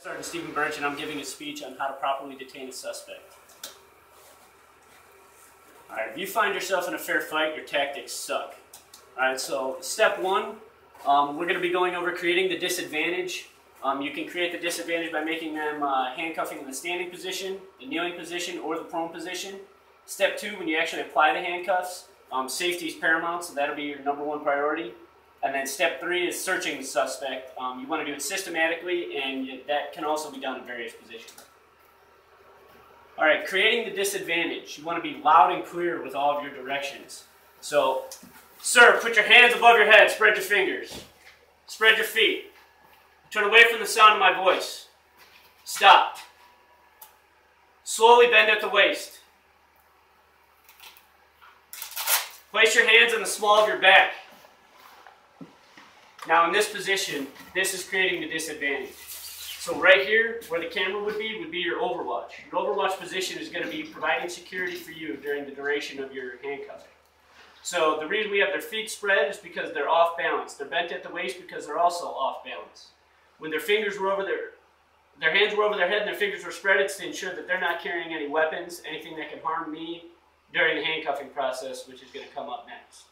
Sergeant Stephen Birch, and I'm giving a speech on how to properly detain a suspect. Alright, if you find yourself in a fair fight, your tactics suck. Alright, so step one, we're going to be going over creating the disadvantage. You can create the disadvantage by making them handcuffing in the standing position, the kneeling position, or the prone position. Step two, when you actually apply the handcuffs, safety is paramount, so that'll be your number one priority. And then step three is searching the suspect. You want to do it systematically, and that can also be done in various positions. All right, creating the disadvantage. You want to be loud and clear with all of your directions. So, sir, put your hands above your head, spread your fingers. Spread your feet. Turn away from the sound of my voice. Stop. Slowly bend at the waist. Place your hands on the small of your back. Now in this position, this is creating the disadvantage. So right here, where the camera would be your overwatch. Your overwatch position is going to be providing security for you during the duration of your handcuffing. So the reason we have their feet spread is because they're off balance. They're bent at the waist because they're also off balance. When their fingers were over their hands were over their head and their fingers were spread, it's to ensure that they're not carrying any weapons, anything that can harm me during the handcuffing process, which is going to come up next.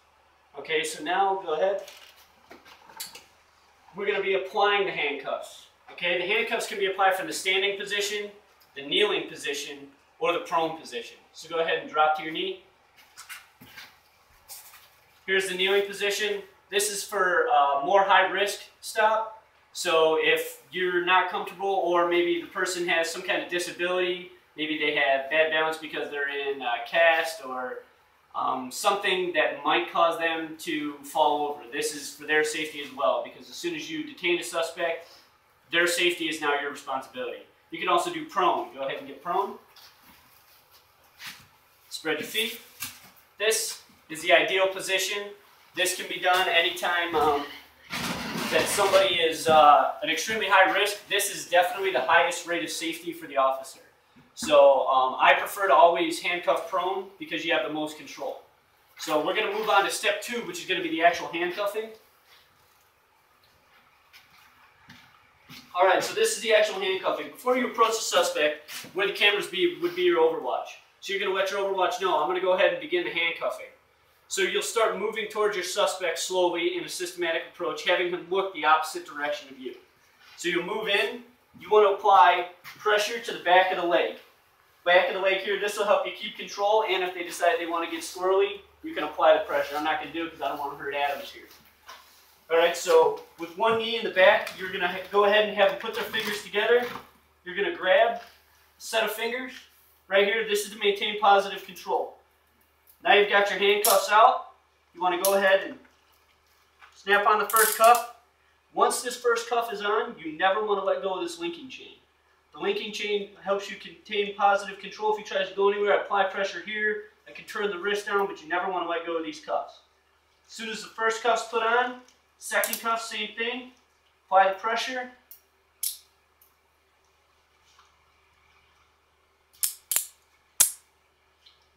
Okay, so now go ahead. We're going to be applying the handcuffs. Okay, the handcuffs can be applied from the standing position, the kneeling position, or the prone position. So go ahead and drop to your knee. Here's the kneeling position. This is for more high risk stop. So if you're not comfortable, or maybe the person has some kind of disability, maybe they have bad balance because they're in cast, or something that might cause them to fall over. This is for their safety as well, because as soon as you detain a suspect, their safety is now your responsibility. You can also do prone. Go ahead and get prone. Spread your feet. This is the ideal position. This can be done anytime that somebody is an extremely high risk. This is definitely the highest rate of safety for the officer. So I prefer to always handcuff prone because you have the most control. So we're going to move on to step two, which is going to be the actual handcuffing. All right, so this is the actual handcuffing. Before you approach the suspect, where the cameras would be your overwatch. So you're going to let your overwatch know, I'm going to go ahead and begin the handcuffing. So you'll start moving towards your suspect slowly in a systematic approach, having him look the opposite direction of you. So you'll move in. You want to apply pressure to the back of the leg. Back of the leg here, this will help you keep control, and if they decide they want to get squirrely, you can apply the pressure. I'm not going to do it because I don't want to hurt Adams here. Alright, so with one knee in the back, you're going to go ahead and have them put their fingers together. You're going to grab a set of fingers. Right here, this is to maintain positive control. Now you've got your handcuffs out. You want to go ahead and snap on the first cuff. Once this first cuff is on, you never want to let go of this linking chain. The linking chain helps you contain positive control. If you try to go anywhere, I apply pressure here. I can turn the wrist down, but you never want to let go of these cuffs. As soon as the first cuff's put on, second cuff, same thing. Apply the pressure.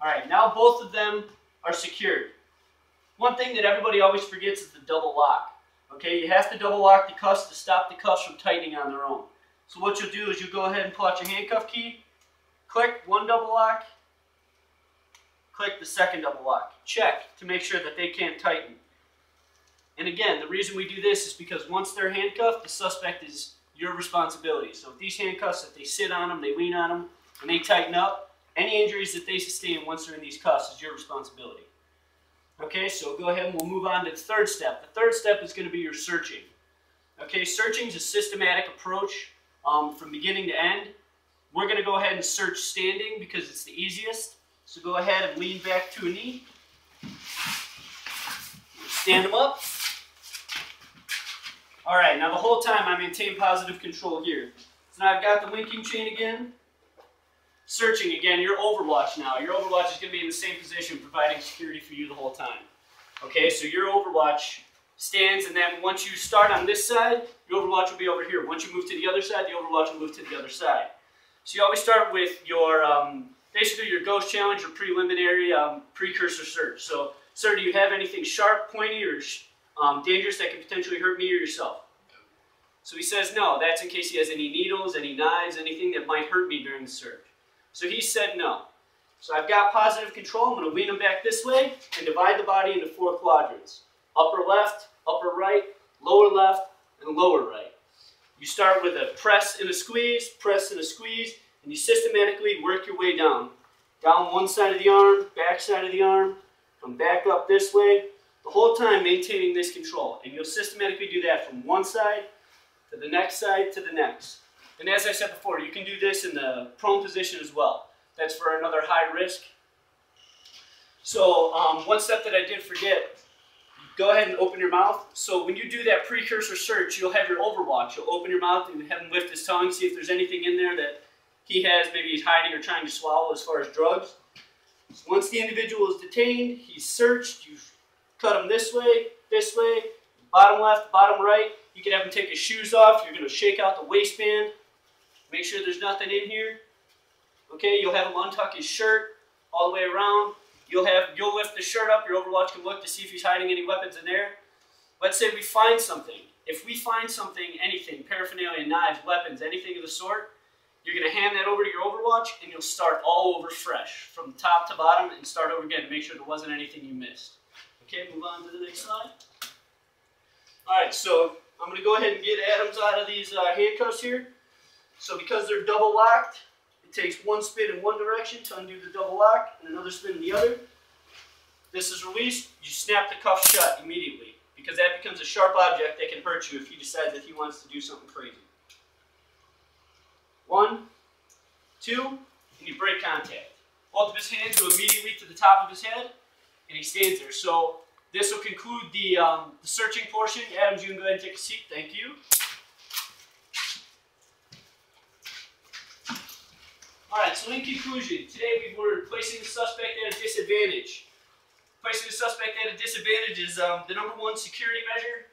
Alright, now both of them are secured. One thing that everybody always forgets is the double lock. Okay, you have to double lock the cuffs to stop the cuffs from tightening on their own. So what you'll do is you'll go ahead and pull out your handcuff key, click one double lock, click the second double lock. Check to make sure that they can't tighten. And again, the reason we do this is because once they're handcuffed, the suspect is your responsibility. So with these handcuffs, if they sit on them, they lean on them, and they tighten up, any injuries that they sustain once they're in these cuffs is your responsibility. Okay, so go ahead and we'll move on to the third step. The third step is going to be your searching. Okay, searching is a systematic approach from beginning to end. We're going to go ahead and search standing because it's the easiest. So go ahead and lean back to a knee. Stand them up. All right, now the whole time I maintain positive control here. So now I've got the linking chain again. Searching again, your overwatch now. Your overwatch is going to be in the same position, providing security for you the whole time. Okay, so your overwatch stands, and then once you start on this side, your overwatch will be over here. Once you move to the other side, the overwatch will move to the other side. So you always start with your, basically your ghost challenge or preliminary precursor search. So, sir, do you have anything sharp, pointy, or dangerous that can potentially hurt me or yourself? So he says, no, that's in case he has any needles, any knives, anything that might hurt me during the search. So he said no. So I've got positive control. I'm going to lean him back this way and divide the body into 4 quadrants. Upper left, upper right, lower left, and lower right. You start with a press and a squeeze, and you systematically work your way down. Down one side of the arm, back side of the arm, come back up this way, the whole time maintaining this control. And you'll systematically do that from one side to the next side to the next. And as I said before, you can do this in the prone position as well. That's for another high risk. So one step that I did forget, go ahead and open your mouth. So when you do that precursor search, you'll have your overwatch. You'll open your mouth and have him lift his tongue, see if there's anything in there that he has, maybe he's hiding or trying to swallow as far as drugs. So once the individual is detained, he's searched, you cut him this way, bottom left, bottom right. You can have him take his shoes off. You're going to shake out the waistband. Make sure there's nothing in here. Okay, you'll have him untuck his shirt all the way around. You'll lift the shirt up. Your overwatch can look to see if he's hiding any weapons in there. Let's say we find something. If we find something, anything, paraphernalia, knives, weapons, anything of the sort, you're going to hand that over to your overwatch and you'll start all over fresh from top to bottom and start over again to make sure there wasn't anything you missed. Okay, move on to the next slide. Alright, so I'm going to go ahead and get Adams out of these handcuffs here. So because they're double locked, it takes one spin in one direction to undo the double lock and another spin in the other. This is released, you snap the cuff shut immediately because that becomes a sharp object that can hurt you if he decides that he wants to do something crazy. 1, 2, and you break contact. Both of his hands go immediately to the top of his head and he stands there. So this will conclude the searching portion. Adams, you can go ahead and take a seat. Thank you. Alright, so in conclusion, today we were placing the suspect at a disadvantage. Placing the suspect at a disadvantage is the #1 security measure.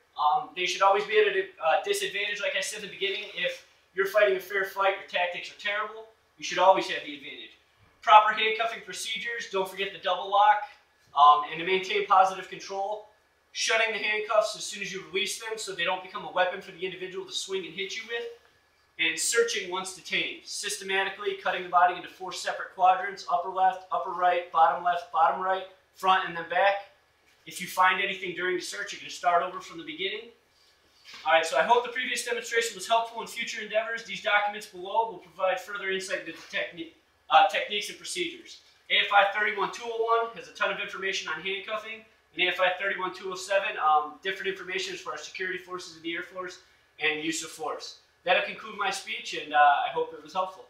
They should always be at a disadvantage, like I said at the beginning. If you're fighting a fair fight, your tactics are terrible, you should always have the advantage. Proper handcuffing procedures, don't forget the double lock, and to maintain positive control, shutting the handcuffs as soon as you release them so they don't become a weapon for the individual to swing and hit you with, and searching once detained, systematically cutting the body into 4 separate quadrants, upper left, upper right, bottom right, front and then back. If you find anything during the search, you're going to start over from the beginning. Alright, so I hope the previous demonstration was helpful in future endeavors. These documents below will provide further insight into techniques and procedures. AFI 31201 has a ton of information on handcuffing, and AFI 31207, different information as far as security forces in the Air Force and use of force. That'll conclude my speech, and I hope it was helpful.